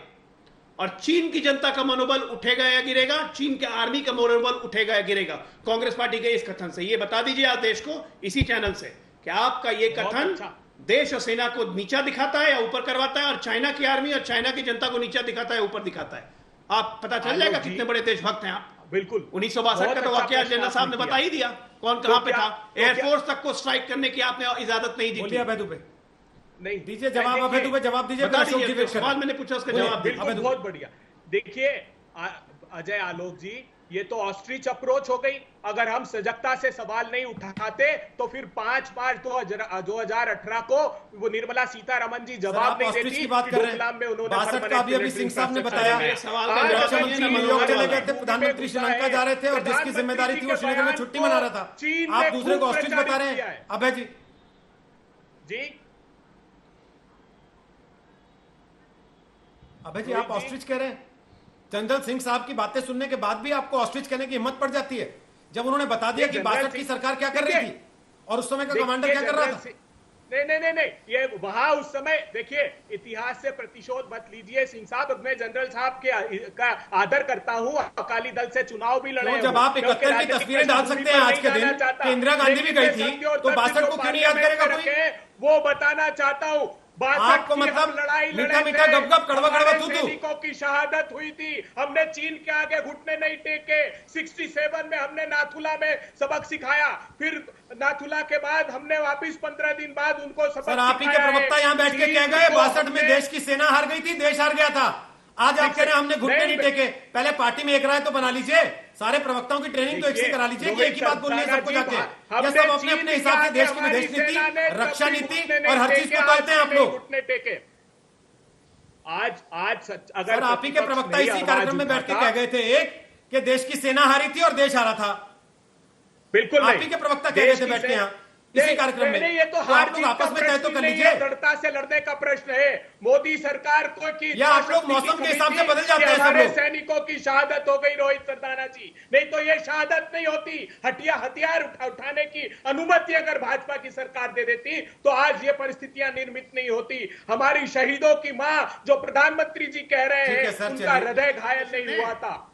और चीन की जनता का मनोबल उठेगा या गिरेगा? चीन के आर्मी का मनोबल उठेगा या गिरेगा? कांग्रेस पार्टी के इस कथन से ये बता दीजिए आप देश को इसी चैनल से कि आपका ये कथन देश और सेना को नीचा दिखाता है या ऊपर करवाता है, और चाइना की आर्मी और चाइना की जनता को नीचा दिखाता है, ऊपर दिखाता है। आप पता चल जाएगा कितने बड़े देशभक्त हैं आप। बिल्कुल 1962 का तो वाकया जनरल साहब ने बता ही दिया, कौन कहां पे था। एयरफोर्स तक को स्ट्राइक करने की आपने इजाजत नहीं दी थी। नहीं दीजिए जवाब, अभेदु पे जवाब दीजिए। सवाल मैंने पूछा उसका जवाब दीजिए। बहुत बढ़िया। देखिए अजय आलोक जी, ये तो ऑस्ट्रिच अप्रोच हो गई। अगर हम सजगता से सवाल नहीं उठाते तो फिर 5/5/2018 को वो निर्मला सीतारमण जी जवाब नहीं देती। डोकलाम में उन्होंने 62 का अभी सिंह साहब ने बताया। सवाल रक्षा मंत्री न्यूयॉर्क चले गए थे, प्रधानमंत्री श्रीलंका जा रहे थे और जिसकी जिम्मेदारी थी वो श्रीलंका में छुट्टी मना रहा था। आप दूसरे को ऑस्ट्रिच बता रहे हैं। अभय जी अभय जी आप ऑस्ट्रिच कह रहे हैं। जनरल सिंह साहब की बातें सुनने के बाद भी आपको ऑस्ट्रिच कहने की हिम्मत पड़ जाती है, जब उन्होंने बता दिया कि 62 की सरकार क्या कर रही थी और उस समय का कमांडर क्या कर रहा था। नहीं, ये वहां उस समय देखिए, इतिहास से प्रतिशोध मत लीजिए सिंह साहब। मैं जनरल साहब का आदर करता हूं, अकाली दल से चुनाव भी लड़े। जब आप 71 की तस्वीरें डाल सकते हैं आज के दिन कि इंदिरा गांधी भी गई थी, तो 62 को क्यों नहीं याद करेगा कोई? वो बताना चाहता हूं। आपको मतलब मीठा मीठा गप कड़वा कड़वा तू सैनिकों की शहादत हुई थी। हमने चीन के आगे घुटने नहीं टेके। 67 में हमने नाथुला में सबक सिखाया, फिर नाथुला के बाद हमने वापस 15 दिन बाद उनको सबक सर आप ही के प्रवक्ता यहाँ बैठ के कह गए 62 में देश की सेना हार गई थी, देश हार गया था। आज आप कह रहे हैं हमने घुटने नहीं टेके। पहले पार्टी में एक राय तो बना लीजिए, सारे प्रवक्ताओं की ट्रेनिंग तो एक से करा लीजिए। एक ही बात बोलनी है सबको जाके। ये सब अपने अपने हिसाब से देश की विदेश नीति, रक्षा नीति और हर चीज को तोड़ते हैं आप लोग। आज अगर आप ही के प्रवक्ता इसी कार्यक्रम में बैठ के कह गए थे एक कि देश की सेना हारी थी और देश हारा था। बिल्कुल आप ही के प्रवक्ता कह गए थे बैठ के यहाँ इसी कार्यक्रम में। ये तो हार जीत आपस में तय तो कर लीजिए। दृढ़ता से लड़ने का प्रश्न है। मोदी सरकार को की या आप लोग मौसम के हिसाब से बदल जाते हैं सब लोग। सैनिकों की शहादत हो गई रोहित सरदाना जी, नहीं तो ये शहादत नहीं होती। हथियार उठाने की अनुमति अगर भाजपा की सरकार दे देती तो आज ये परिस्थितियां निर्मित नहीं होती। हमारी शहीदों की मां जो प्रधानमंत्री जी कह रहे हैं उनका हृदय घायल नहीं हुआ था।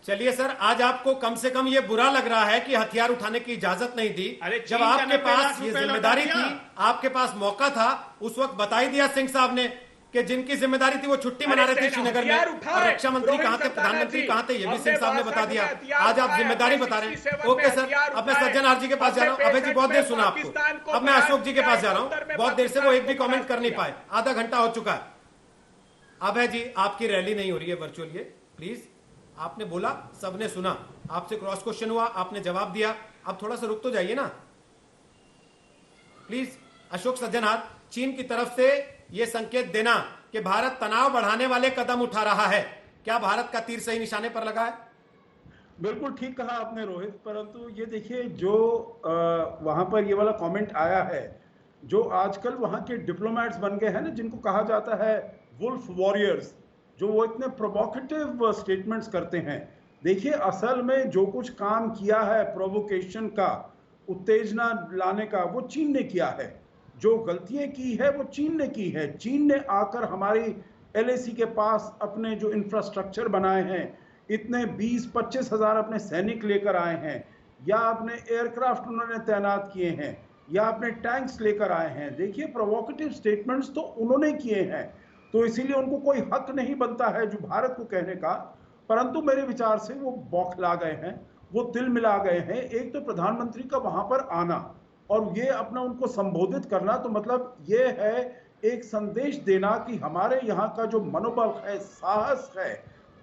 चलिए सर, आज आपको कम से कम ये बुरा लग रहा है कि हथियार उठाने की इजाजत नहीं दी। जब आपके पास ये जिम्मेदारी थी, आपके पास मौका था, उस वक्त बता ही दिया सिंह साहब ने कि जिनकी जिम्मेदारी थी वो छुट्टी मना रहे थे श्रीनगर में, और रक्षा मंत्री कहां थे, प्रधानमंत्री कहां थे, ये भी सिंह साहब ने बता दिया। आज आप जिम्मेदारी बता रहे हैं। ओके सर, अब मैं सज्जनहार जी के पास जा रहा हूं। अभय जी बहुत देर सुना आपको, अब मैं अशोक जी के पास जा रहा हूं। बहुत देर से वो एक भी कमेंट कर नहीं पाए, आधा घंटा हो चुका है। अभय जी, आपकी रैली नहीं हो रही है वर्चुअल, ये प्लीज, आपने बोला, सबने सुना, आपसे क्रॉस क्वेश्चन हुआ, आपने जवाब दिया, अब थोड़ा सा रुक तो जाइए ना प्लीज। अशोक सज्जनहार, चीन की तरफ से यह संकेत देना कि भारत तनाव बढ़ाने वाले कदम उठा रहा है, क्या भारत का तीर सही निशाने पर लगा है? बिल्कुल ठीक कहा आपने रोहित, परंतु ये देखिए जो वहां पर ये वाला कमेंट आया है, जो आजकल वहां के डिप्लोमेट्स बन गए हैं ना, जिनको कहा जाता है वुल्फ वॉरियर्स, जो वो इतने प्रोवोकेटिव स्टेटमेंट्स करते हैं। देखिए असल में जो कुछ काम किया है प्रोवोकेशन का, उत्तेजना लाने का, वो चीन ने किया है। जो गलतियां की है वो चीन ने की है। चीन ने आकर हमारी LAC के पास अपने जो इंफ्रास्ट्रक्चर बनाए हैं, इतने 20-25 हज़ार अपने सैनिक लेकर आए हैं, या अपने एयरक्राफ्ट उन्होंने तैनात किए हैं, या अपने टैंक्स लेकर आए हैं। देखिए प्रोवोकेटिव स्टेटमेंट्स तो उन्होंने किए हैं, तो इसीलिए उनको कोई हक नहीं बनता है जो भारत को कहने का। परंतु मेरे विचार से वो बौखला गए हैं, वो तिल मिला गए हैं। एक तो प्रधानमंत्री का वहां पर आना और ये अपना उनको संबोधित करना, तो मतलब ये है एक संदेश देना कि हमारे यहाँ का जो मनोबल है, साहस है,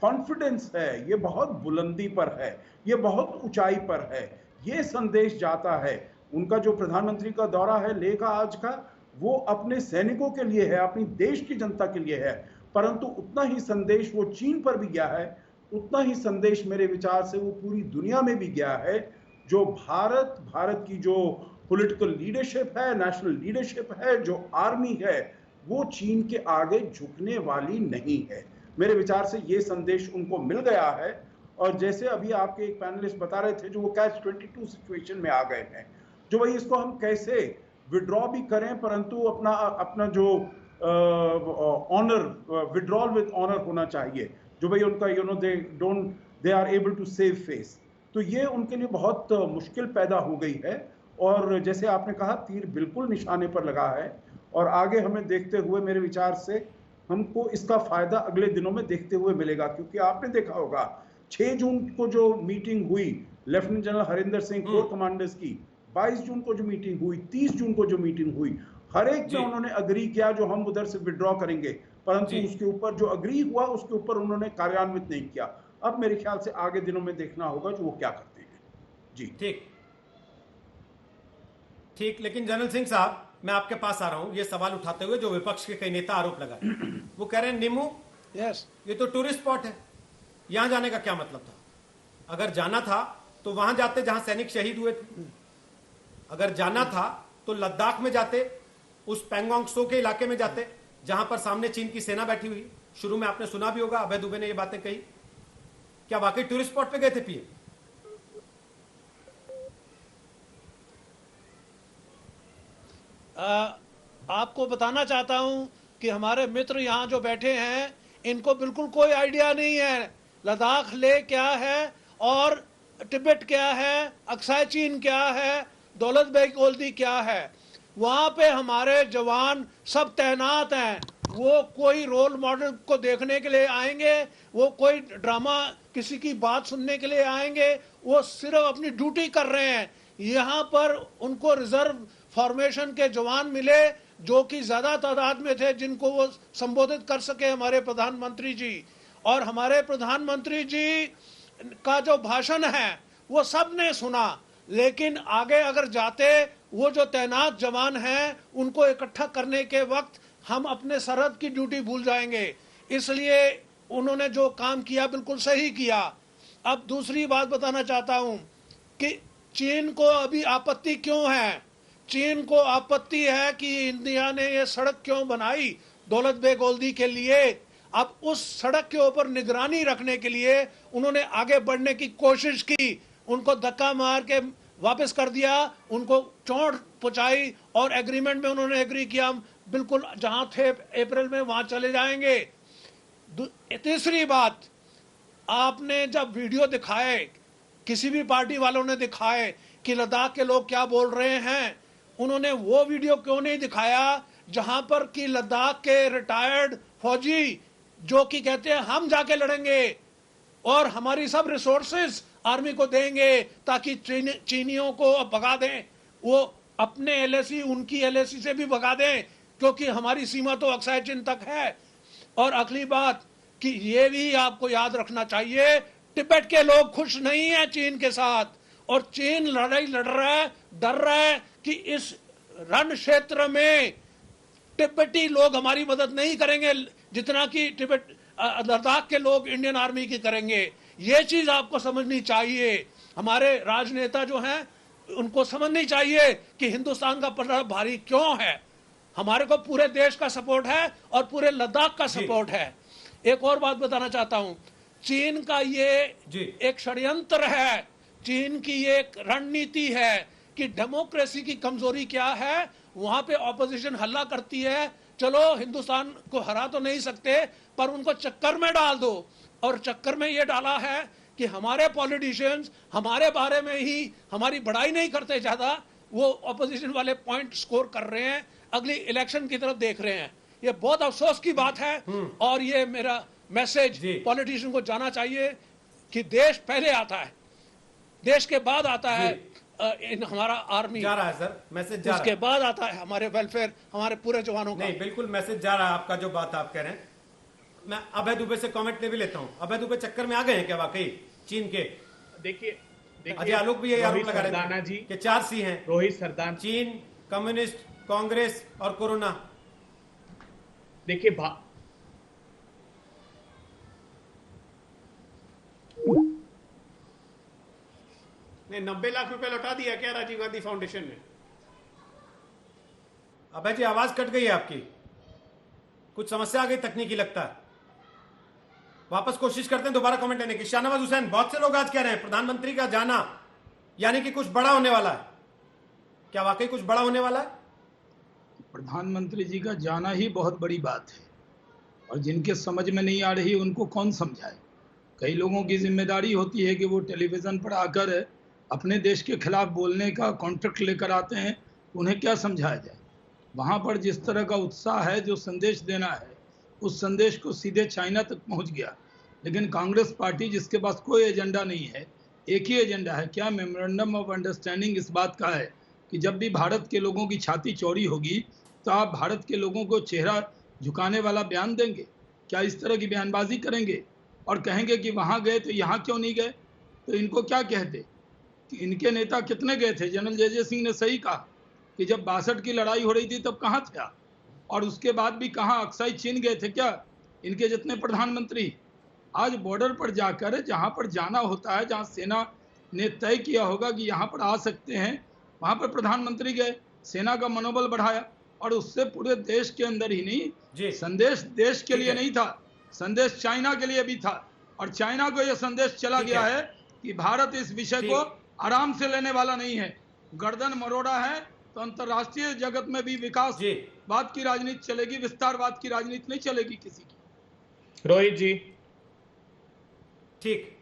कॉन्फिडेंस है, ये बहुत बुलंदी पर है, ये बहुत ऊंचाई पर है। ये संदेश जाता है। उनका जो प्रधानमंत्री का दौरा है लेह का आज का, वो अपने सैनिकों के लिए है, अपनी देश की जनता के लिए है, परंतु उतना ही संदेश वो चीन पर भी गया है, उतना ही संदेश मेरे विचार से वो पूरी दुनिया में भी गया है। जो भारत की जो पॉलिटिकल लीडरशिप है, नेशनल लीडरशिप है, जो आर्मी है, वो चीन के आगे झुकने वाली नहीं है। मेरे विचार से ये संदेश उनको मिल गया है। और जैसे अभी आपके एक पैनलिस्ट बता रहे थे, जो वो Catch-22 सिचुएशन में आ गए हैं, जो भाई इसको हम कैसे विड्रॉ भी करें, परंतु अपना जो ऑनर, विड्रॉल विद ऑनर होना चाहिए, जो भाई उनका they are able to save face. तो ये उनके लिए बहुत मुश्किल पैदा हो गई है। और जैसे आपने कहा, तीर बिल्कुल निशाने पर लगा है, और आगे हमें देखते हुए मेरे विचार से हमको इसका फायदा अगले दिनों में देखते हुए मिलेगा। क्योंकि आपने देखा होगा 6 जून को जो मीटिंग हुई lieutenant general Harinder Singh core commanders की, 22 जून को जो मीटिंग हुई, 30 जून को जो मीटिंग हुई, हर एक में उन्होंने अग्री किया जो हम उधर से विड्रॉ करेंगे, परंतु उसके ऊपर जो अग्री हुआ उसके ऊपर उन्होंने कार्यान्वित नहीं किया। अब मेरे ख्याल से आगे दिनों में देखना होगा जो वो क्या करते हैं। जी ठीक। लेकिन जनरल सिंह साहब, मैं आपके पास आ रहा हूं ये सवाल उठाते हुए जो विपक्ष के कई नेता आरोप लगाए। वो कह रहे हैं निमू, ये तो टूरिस्ट स्पॉट है, यहां जाने का क्या मतलब था? अगर जाना था तो वहां जाते जहां सैनिक शहीद हुए थे। अगर जाना था तो लद्दाख में जाते, उस पैंगोंग त्सो के इलाके में जाते जहां पर सामने चीन की सेना बैठी हुई। शुरू में आपने सुना भी होगा, अभय दुबे ने ये बातें कही। क्या वाकई टूरिस्ट स्पॉट पे गए थे पीएम? आपको बताना चाहता हूं कि हमारे मित्र यहां जो बैठे हैं, इनको बिल्कुल कोई आइडिया नहीं है लद्दाख लेह क्या है और तिब्बत क्या है, अक्साई चीन क्या है, दौलत बेग ओल्डी क्या है। वहां पे हमारे जवान सब तैनात हैं। वो कोई रोल मॉडल को देखने के लिए आएंगे, वो कोई ड्रामा किसी की बात सुनने के लिए आएंगे, वो सिर्फ अपनी ड्यूटी कर रहे हैं। यहाँ पर उनको रिजर्व फॉर्मेशन के जवान मिले जो कि ज्यादा तादाद में थे, जिनको वो संबोधित कर सके हमारे प्रधानमंत्री जी। और हमारे प्रधानमंत्री जी का जो भाषण है वो सबने सुना, लेकिन आगे अगर जाते, वो जो तैनात जवान हैं उनको इकट्ठा करने के वक्त हम अपने सरहद की ड्यूटी भूल जाएंगे। इसलिए उन्होंने जो काम किया बिल्कुल सही किया। अब दूसरी बात बताना चाहता हूं कि चीन को अभी आपत्ति क्यों है। चीन को आपत्ति है कि इंडिया ने ये सड़क क्यों बनाई दौलत बेग ओल्डी के लिए। अब उस सड़क के ऊपर निगरानी रखने के लिए उन्होंने आगे बढ़ने की कोशिश की, उनको धक्का मार के वापस कर दिया, उनको चोट पहुंचाई और एग्रीमेंट में उन्होंने एग्री किया, हम बिल्कुल जहां थे अप्रैल में वहां चले जाएंगे। तीसरी बात, आपने जब वीडियो दिखाए, किसी भी पार्टी वालों ने दिखाए कि लद्दाख के लोग क्या बोल रहे हैं, उन्होंने वो वीडियो क्यों नहीं दिखाया जहां पर कि लद्दाख के रिटायर्ड फौजी जो कि कहते हैं हम जाके लड़ेंगे और हमारी सब रिसोर्सेज आर्मी को देंगे ताकि चीनियों को भगा दें, वो अपने एलएसी उनकी एलएसी से भी भगा दें, क्योंकि हमारी सीमा तो अक्साई चीन तक है। और अगली बात कि ये भी आपको याद रखना चाहिए, तिब्बत के लोग खुश नहीं है चीन के साथ, और चीन लड़ाई लड़ रहा है, डर रहा है कि इस रण क्षेत्र में तिब्बती लोग हमारी मदद नहीं करेंगे जितना कि लद्दाख के लोग इंडियन आर्मी की करेंगे। ये चीज आपको समझनी चाहिए। हमारे राजनेता जो हैं उनको समझनी चाहिए कि हिंदुस्तान का प्रभाव भारी क्यों है। हमारे को पूरे देश का सपोर्ट है और पूरे लद्दाख का सपोर्ट है। एक और बात बताना चाहता हूं, चीन का ये एक षड्यंत्र है, चीन की ये एक रणनीति है कि डेमोक्रेसी की कमजोरी क्या है, वहां पे ऑपोजिशन हल्ला करती है, चलो हिंदुस्तान को हरा तो नहीं सकते पर उनको चक्कर में डाल दो। और चक्कर में ये डाला है कि हमारे पॉलिटिशियंस हमारे बारे में ही हमारी बड़ाई नहीं करते, ज्यादा वो ऑपोजिशन वाले पॉइंट स्कोर कर रहे हैं, अगली इलेक्शन की तरफ देख रहे हैं। ये बहुत अफसोस की बात है और ये मेरा मैसेज पॉलिटिशियन को जाना चाहिए कि देश पहले आता है, देश के बाद आता है हमारा आर्मी जा रहा है सर, मैसेज जा उसके रहा है। बाद आता है हमारे वेलफेयर, हमारे पूरे जवानों का। नहीं, बिल्कुल मैसेज जा रहा है आपका, जो बात आप कह रहे हैं। मैं अभय दुबे से कमेंट ले भी लेता हूं। अभय दुबे चक्कर में आ गए हैं क्या वाकई चीन के? देखिए अजय आलोक भी यही आरोप लगा रहे सरदाना थे जी कि 4 सी हैं, रोहित सरदान। चीन, कम्युनिस्ट, कांग्रेस और कोरोना। देखिए ने 90 लाख रुपए लौटा दिया क्या राजीव गांधी फाउंडेशन ने? अभय जी आवाज कट गई है आपकी, कुछ समस्या आ गई तकनीकी लगता है। वापस कोशिश करते हैं दोबारा कमेंट लेने की। शाहनवाज हुसैन, बहुत से लोग आज कह रहे हैं प्रधानमंत्री का जाना यानी कि कुछ बड़ा होने वाला है, क्या वाकई कुछ बड़ा होने वाला है? प्रधानमंत्री जी का जाना ही बहुत बड़ी बात है और जिनके समझ में नहीं आ रही उनको कौन समझाए। कई लोगों की जिम्मेदारी होती है कि वो टेलीविजन पर आकर अपने देश के खिलाफ बोलने का कॉन्ट्रैक्ट लेकर आते हैं, उन्हें क्या समझाया जाए। वहाँ पर जिस तरह का उत्साह है, जो संदेश देना है, उस संदेश को सीधे चाइना तक पहुँच गया। लेकिन कांग्रेस पार्टी जिसके पास कोई एजेंडा नहीं है, एक ही एजेंडा है, क्या मेमोरेंडम ऑफ अंडरस्टैंडिंग इस बात का है कि जब भी भारत के लोगों की छाती चौड़ी होगी तो आप भारत के लोगों को चेहरा झुकाने वाला बयान देंगे? क्या इस तरह की बयानबाजी करेंगे और कहेंगे कि वहाँ गए तो यहाँ क्यों नहीं गए? तो इनको क्या कहते कि इनके नेता कितने गए थे? जनरल जे सिंह ने सही कहा कि जब 62 की लड़ाई हो रही थी तब कहाँ थे आप, और उसके बाद भी कहाँ अक्साई चीन गए थे क्या इनके जितने प्रधानमंत्री? आज बॉर्डर पर जाकर जहाँ पर जाना होता है, जहाँ सेना ने तय किया होगा कि यहाँ पर आ सकते हैं, वहाँ पर प्रधानमंत्री गए, सेना का मनोबल बढ़ाया। और उससे पूरे देश के अंदर ही नहीं, संदेश देश के लिए नहीं था, संदेश चाइना के लिए भी था। और चाइना को यह संदेश चला गया है कि भारत इस विषय को आराम से लेने वाला नहीं है, गर्दन मरोड़ा है तो अंतर्राष्ट्रीय जगत में भी विकासवाद की राजनीति चलेगी, विस्तारवाद की राजनीति नहीं चलेगी किसी की। रोहित जी ठीक।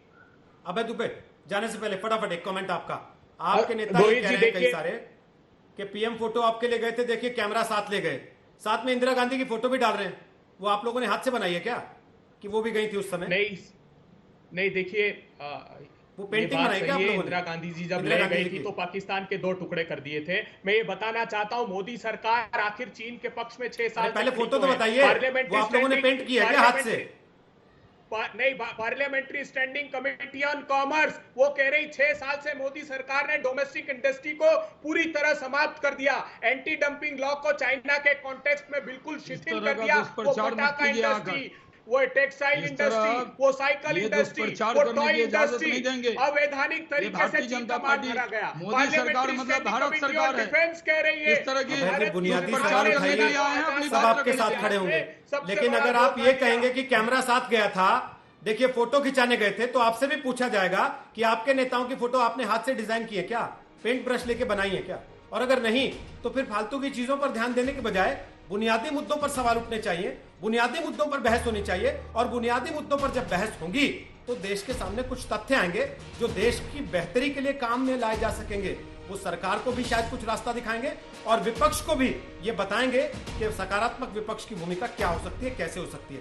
अभय दुबे जाने से पहले फटाफट एक कमेंट आपका। आपके नेता कह रहे हैं कई सारे कि पीएम फोटो आपके ले गए थे, देखिए कैमरा साथ ले गए, साथ में इंदिरा गांधी की फोटो भी डाल रहे हैं। वो आप लोगों ने हाथ से बनाई है क्या कि वो भी गई थी उस समय? नहीं देखिए वो पेंटिंग बनाई क्या आप लोगों ने? इंदिरा गांधी जी जब ले गई थी तो पाकिस्तान के 2 टुकड़े कर दिए थे। मैं ये बताना चाहता हूं, मोदी सरकार आखिर चीन के पक्ष में 6 साल पहले फोटो तो बताइए, वो आप लोगों ने पेंट किया क्या हाथ से? नहीं, parliamentary standing committee on commerce वो कह रही 6 साल से मोदी सरकार ने डोमेस्टिक इंडस्ट्री को पूरी तरह समाप्त कर दिया, एंटी डंपिंग लॉ को चाइना के कॉन्टेक्स्ट में बिल्कुल शिथिल कर दिया। वो पटाखा इंडस्ट्री, वो टेक्सटाइल इंडस्ट्री, वो साइकिल इंडस्ट्री, वो टॉय इंडस्ट्री अवैधानिक तरीके से जनता पार्टी मोदी सरकार मतलब भारत सरकार है, डिफेंस कह रही है। इस तरह की बुनियादी सवाल उठाइए, सब आपके साथ खड़े होंगे। लेकिन अगर आप ये कहेंगे कि कैमरा साथ गया था, देखिए फोटो खिंचाने गए थे, तो आपसे भी पूछा जाएगा कि आपके नेताओं की फोटो आपने हाथ से डिजाइन की है क्या, पेंट ब्रश लेके बनाई है क्या? और अगर नहीं तो फिर फालतू की चीजों पर ध्यान देने के बजाय बुनियादी मुद्दों पर सवाल उठने चाहिए, बुनियादी मुद्दों पर बहस होनी चाहिए। और बुनियादी मुद्दों पर जब बहस होगी तो देश के सामने कुछ तथ्य आएंगे जो देश की बेहतरी के लिए काम में लाए जा सकेंगे। वो सरकार को भी शायद कुछ रास्ता दिखाएंगे और विपक्ष को भी ये बताएंगे कि सकारात्मक विपक्ष की भूमिका क्या हो सकती है, कैसे हो सकती है।